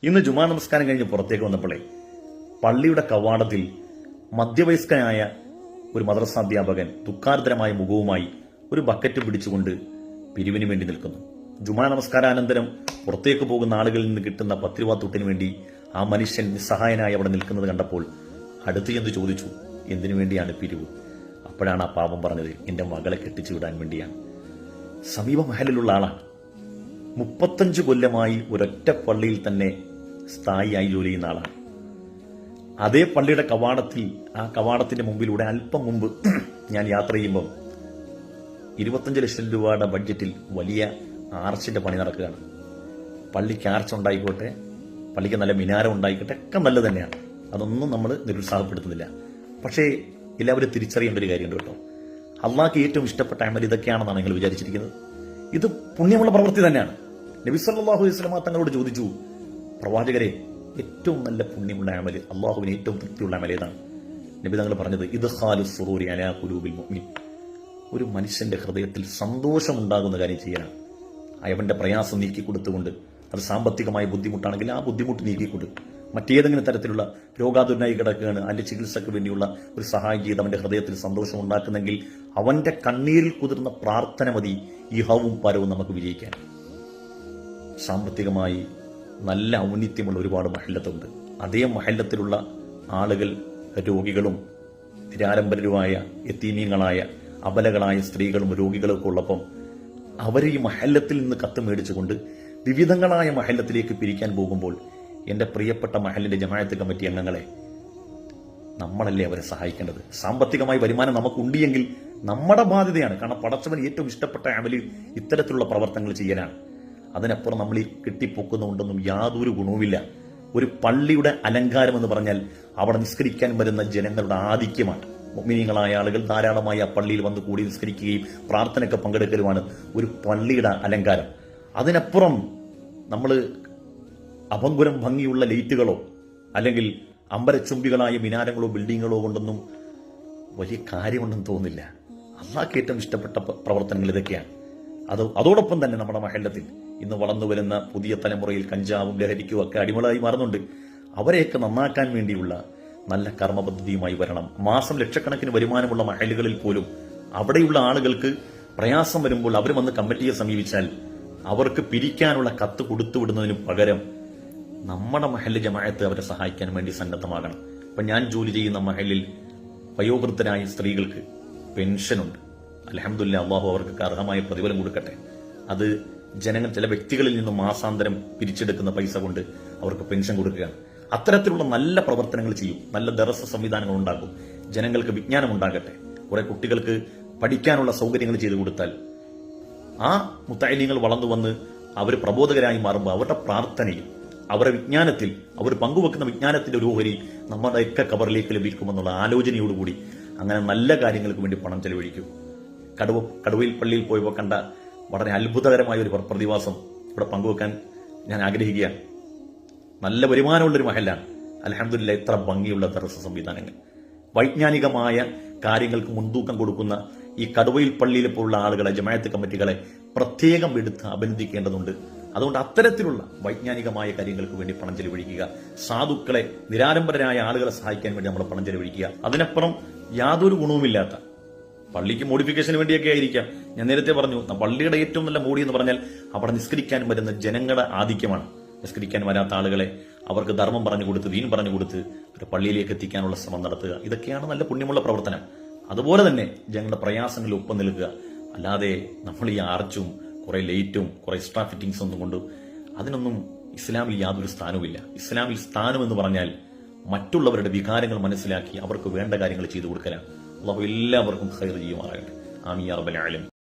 ഇന്ന് ജുമാ നമസ്കാരം കഴിഞ്ഞ് പുറത്തേക്ക് വന്നപ്പോഴേ പള്ളിയുടെ കവാടത്തിൽ മധ്യവയസ്കനായ ഒരു മദ്രസാധ്യാപകൻ ദുഃഖാർദ്രമായ മുഖവുമായി ഒരു ബക്കറ്റ് പിടിച്ചുകൊണ്ട് പിരിവിന് വേണ്ടി നിൽക്കുന്നു. ജുമാ നമസ്കാരാനന്തരം പുറത്തേക്ക് പോകുന്ന ആളുകളിൽ നിന്ന് കിട്ടുന്ന 10 രൂപ തുട്ടിന് വേണ്ടി ആ മനുഷ്യൻ നിസ്സഹായനായി അവിടെ നിൽക്കുന്നത് കണ്ടപ്പോൾ അടുത്ത് ചെന്ന് ചോദിച്ചു, എന്തിനു വേണ്ടിയാണ് പിരിവ്? അപ്പോഴാണ് ആ പാപം പറഞ്ഞത്, എന്റെ മകളെ കെട്ടിച്ചു വിടാൻ വേണ്ടിയാണ്. സമീപ മഹലിലുള്ള ആളാണ്. 35 കൊല്ലമായി ഒരൊറ്റ പള്ളിയിൽ തന്നെ സ്ഥായിയായി ജോലി ചെയ്യുന്ന ആളാണ്. അതേ പള്ളിയുടെ കവാടത്തിൽ, ആ കവാടത്തിന്റെ മുമ്പിലൂടെ അല്പം മുമ്പ് ഞാൻ യാത്ര ചെയ്യുമ്പോൾ 25 ലക്ഷം രൂപയുടെ ബഡ്ജറ്റിൽ വലിയ ആർച്ചിന്റെ പണി നടക്കുകയാണ്. പള്ളിക്ക് ആർച്ച് ഉണ്ടായിക്കോട്ടെ, പള്ളിക്ക് നല്ല മിനാരം ഉണ്ടായിക്കോട്ടെ, ഒക്കെ നല്ലത് തന്നെയാണ്. അതൊന്നും നമ്മൾ നിരുത്സാഹപ്പെടുത്തുന്നില്ല. പക്ഷേ എല്ലാവരും തിരിച്ചറിയേണ്ട ഒരു കാര്യമുണ്ട് കേട്ടോ. അള്ളാഹ്ക്ക് ഏറ്റവും ഇഷ്ടപ്പെട്ട അമൽ ഇതൊക്കെയാണെന്നാണ് നിങ്ങൾ വിചാരിച്ചിരിക്കുന്നത്. ഇത് പുണ്യമുള്ള പ്രവൃത്തി തന്നെയാണ്. നബി സല്ലല്ലാഹു അലൈഹി വസല്ലം തങ്ങളോട് ചോദിച്ചു, പ്രവാചകരെ, ഏറ്റവും നല്ല പുണ്യമുള്ള അമല്, അള്ളാഹുവിന് ഏറ്റവും തൃപ്തിയുള്ള അമൽ ഏതാണ്? നബി തങ്ങൾ പറഞ്ഞത്, ഇദ്ഖാലു സുറൂരി അലാ ഖുലൂബിൽ മുഅ്മിൻ. ഒരു മനുഷ്യന്റെ ഹൃദയത്തിൽ സന്തോഷമുണ്ടാകുന്ന കാര്യം ചെയ്യാനാണ്. അവന്റെ പ്രയാസം നീക്കിക്കൊടുത്തുകൊണ്ട്, അത് സാമ്പത്തികമായ ബുദ്ധിമുട്ടാണെങ്കിൽ ആ ബുദ്ധിമുട്ട് നീക്കിക്കൊണ്ട്, മറ്റേതെങ്കിലും തരത്തിലുള്ള രോഗാതുരനായി കിടക്കുകയാണ്, അതിന്റെ ചികിത്സയ്ക്ക് വേണ്ടിയുള്ള ഒരു സഹായം ചെയ്ത് അവന്റെ ഹൃദയത്തിൽ സന്തോഷം ഉണ്ടാക്കുന്നെങ്കിൽ അവന്റെ കണ്ണീരിൽ കുതിർന്ന പ്രാർത്ഥന മതി ഇഹവും പരവും നമുക്ക് വിജയിക്കാൻ. സാമ്പത്തികമായി നല്ല ഔന്നിത്യമുള്ള ഒരുപാട് മഹല്ലത്തുണ്ട്. അതേ മഹല്ലത്തിലുള്ള ആളുകൾ രോഗികളും നിരാലംബരരുമായ യതീമീങ്ങളായ അബലകളായ സ്ത്രീകളും രോഗികളൊക്കെ ഉള്ളപ്പം അവർ ഈ മഹല്ലത്തിൽ നിന്ന് കത്ത് മേടിച്ചുകൊണ്ട് വിവിധങ്ങളായ മഹല്ലത്തിലേക്ക് പിരിക്കാൻ പോകുമ്പോൾ, എന്റെ പ്രിയപ്പെട്ട മഹല്ലിന്റെ ജമാഅത്ത് കമ്മിറ്റി അംഗങ്ങളെ, നമ്മളല്ലേ അവരെ സഹായിക്കേണ്ടത്. സാമ്പത്തികമായി വരുമാനം നമുക്കുണ്ടെങ്കിൽ നമ്മുടെ ബാധ്യതയാണ്. കാരണം പടച്ചവന് ഏറ്റവും ഇഷ്ടപ്പെട്ട അമല് ഇത്തരത്തിലുള്ള പ്രവർത്തനങ്ങൾ ചെയ്യാനാണ്. അതിനപ്പുറം നമ്മൾ ഈ കെട്ടിപ്പൊക്കുന്നുണ്ടെന്നും യാതൊരു ഗുണവുമില്ല. ഒരു പള്ളിയുടെ അലങ്കാരം എന്ന് പറഞ്ഞാൽ അവിടെ നിസ്കരിക്കാൻ വരുന്ന ജനങ്ങളുടെ ആധിക്യമാണ്. മുഅ്മിനീങ്ങളായ ആളുകൾ ധാരാളമായി ആ പള്ളിയിൽ വന്ന് കൂടി നിസ്കരിക്കുകയും പ്രാർത്ഥനയൊക്കെ പങ്കെടുക്കലുമാണ് ഒരു പള്ളിയുടെ അലങ്കാരം. അതിനപ്പുറം നമ്മൾ അഭംഗുരം ഭംഗിയുള്ള ലൈറ്റുകളോ അല്ലെങ്കിൽ അമ്പരച്ചുംബികളായ മിനാരങ്ങളോ ബിൽഡിങ്ങുകളോ കൊണ്ടൊന്നും വലിയ കാര്യമുണ്ടെന്ന് തോന്നുന്നില്ല. അള്ളാഹ്ക്ക് ഏറ്റവും ഇഷ്ടപ്പെട്ട പ്രവർത്തനങ്ങൾ ഇതൊക്കെയാണ്. അതോടൊപ്പം തന്നെ നമ്മുടെ മഹല്ലത്തിൽ ഇന്ന് വളർന്നു വരുന്ന പുതിയ തലമുറയിൽ കഞ്ചാവും ലഹരിക്കും ഒക്കെ അടിമകളായി മാറുന്നുണ്ട്. അവരെയൊക്കെ നന്നാക്കാൻ വേണ്ടിയുള്ള നല്ല കർമ്മപദ്ധതിയുമായി വരണം. മാസം ലക്ഷക്കണക്കിന് വരുമാനമുള്ള മഹല്ലുകളിൽ പോലും അവിടെയുള്ള ആളുകൾക്ക് പ്രയാസം വരുമ്പോൾ അവർ വന്ന് കമ്മിറ്റിയെ സമീപിച്ചാൽ അവർക്ക് പിരിക്കാനുള്ള കത്ത് കൊടുത്തുവിടുന്നതിന് പകരം നമ്മുടെ മഹല്ല് ജമാഅത്ത് അവരെ സഹായിക്കാൻ വേണ്ടി സന്നദ്ധമാകണം. ഇപ്പൊ ഞാൻ ജോലി ചെയ്യുന്ന മഹല്ലിൽ വയോവൃദ്ധരായ സ്ത്രീകൾക്ക് പെൻഷനുണ്ട്. അൽഹംദുലില്ലാഹ്, അള്ളാഹു അവർക്ക് അർഹമായ പ്രതിഫലം കൊടുക്കട്ടെ. അത് ജനങ്ങൾ ചില വ്യക്തികളിൽ നിന്നും മാസാന്തരം പിരിച്ചെടുക്കുന്ന പൈസ കൊണ്ട് അവർക്ക് പെൻഷൻ കൊടുക്കുകയാണ്. അത്തരത്തിലുള്ള നല്ല പ്രവർത്തനങ്ങൾ ചെയ്യും. നല്ല ദർസ് സംവിധാനങ്ങൾ ഉണ്ടാക്കും. ജനങ്ങൾക്ക് വിജ്ഞാനം ഉണ്ടാകട്ടെ. കുറെ കുട്ടികൾക്ക് പഠിക്കാനുള്ള സൗകര്യങ്ങൾ ചെയ്തു കൊടുത്താൽ ആ മുത്തഅലിങ്ങൾ വളർന്നു വന്ന് അവർ പ്രബോധകരായി മാറുമ്പോൾ അവരുടെ പ്രാർത്ഥനയിൽ, അവരുടെ വിജ്ഞാനത്തിൽ, അവർ പങ്കുവെക്കുന്ന വിജ്ഞാനത്തിന്റെ ഒരു ഓഹരി നമ്മുടെയൊക്കെ കബറിലേക്ക് ലഭിക്കുമെന്നുള്ള ആലോചനയോടുകൂടി അങ്ങനെ നല്ല കാര്യങ്ങൾക്ക് വേണ്ടി പണം ചെലവഴിക്കും. കടുവയിൽ പള്ളിയിൽ പോയപ്പോൾ കണ്ട വളരെ അത്ഭുതകരമായ ഒരു പ്രതിഭാസം ഇവിടെ പങ്കുവെക്കാൻ ഞാൻ ആഗ്രഹിക്കുകയാണ്. നല്ല വരുമാനമുള്ളൊരു മഹല്ലാണ്. അൽഹംദുലില്ലാഹ്, ഇത്ര ഭംഗിയുള്ള ദർസ് സംവിധാനങ്ങൾ, വൈജ്ഞാനികമായ കാര്യങ്ങൾക്ക് മുൻതൂക്കം കൊടുക്കുന്ന ഈ കടുവയിൽ പള്ളിയിൽ പോലുള്ള ആളുകളെ, ജമാഅത്ത് കമ്മിറ്റികളെ പ്രത്യേകം എടുത്ത് അഭിനന്ദിക്കേണ്ടതുണ്ട്. അതുകൊണ്ട് അത്തരത്തിലുള്ള വൈജ്ഞാനികമായ കാര്യങ്ങൾക്ക് വേണ്ടി പണം ചെലവഴിക്കുക. സാധുക്കളെ, നിരാലംബരരായ ആളുകളെ സഹായിക്കാൻ വേണ്ടി നമ്മൾ പണം ചെലവഴിക്കുക. അതിനപ്പുറം യാതൊരു ഗുണവുമില്ലാത്ത, പള്ളിക്ക് മോഡിഫിക്കേഷന് വേണ്ടിയൊക്കെ ആയിരിക്കാം. ഞാൻ നേരത്തെ പറഞ്ഞു, പള്ളിയുടെ ഏറ്റവും നല്ല മോഡി എന്ന് പറഞ്ഞാൽ അവിടെ നിസ്കരിക്കാൻ വരുന്ന ജനങ്ങളുടെ ആധിക്യമാണ്. നിസ്കരിക്കാൻ വരാത്ത ആളുകളെ അവർക്ക് ധർമ്മം പറഞ്ഞു കൊടുത്ത്, ദീൻ പറഞ്ഞു കൊടുത്ത് ഒരു പള്ളിയിലേക്ക് എത്തിക്കാനുള്ള ശ്രമം നടത്തുക. ഇതൊക്കെയാണ് നല്ല പുണ്യമുള്ള പ്രവർത്തനം. അതുപോലെ തന്നെ ജനങ്ങളുടെ പ്രയാസങ്ങളിൽ ഒപ്പം നിൽക്കുക. അല്ലാതെ നമ്മൾ ഈ ആർച്ചും കുറെ ലൈറ്റും കുറെ എക്സ്ട്രാ ഫിറ്റിംഗ്സ് ഒന്നും കൊണ്ട് അതിനൊന്നും ഇസ്ലാമിൽ യാതൊരു സ്ഥാനവുമില്ല. ഇസ്ലാമിൽ സ്ഥാനം എന്ന് പറഞ്ഞാൽ മറ്റുള്ളവരുടെ വികാരങ്ങൾ മനസ്സിലാക്കി അവർക്ക് വേണ്ട കാര്യങ്ങൾ ചെയ്തു കൊടുക്കലാണ്. അല്ലാഹു എല്ലാവർക്കും ഖൈർ ചെയ്യുമാറാകട്ടെ. ആമീൻ യാ റബ്ബൽ ആലമീൻ.